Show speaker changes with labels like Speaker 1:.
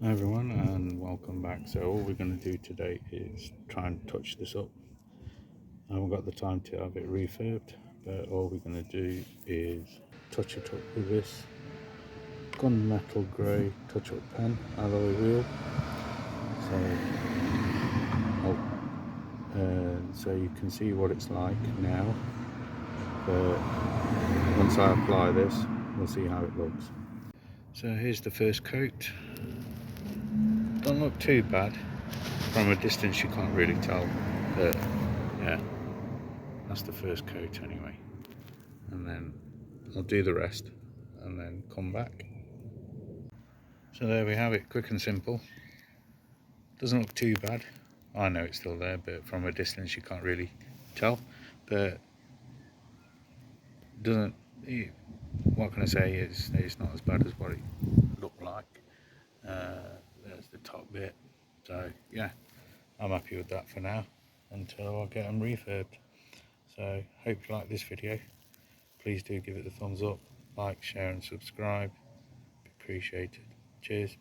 Speaker 1: Hi everyone and welcome back. So all we're going to do today is try and touch this up. I haven't got the time to have it refurbed, but all we're going to do is touch it up with this gunmetal grey touch-up pen alloy wheel. So you can see what it's like now, but once I apply this we'll see how it looks. So here's the first coat. Don't look too bad. From a distance you can't really tell, but yeah, that's the first coat anyway. And then I'll do the rest and then come back. So there we have it, quick and simple. Doesn't look too bad. I know it's still there, but from a distance you can't really tell. But doesn't, what can I say, it's not as bad as what it looked like. There's the top bit. So yeah, I'm happy with that for now until I get them refurbed. So hope you like this video. Please do give it a thumbs up, like, share and subscribe. Appreciated. Cheers.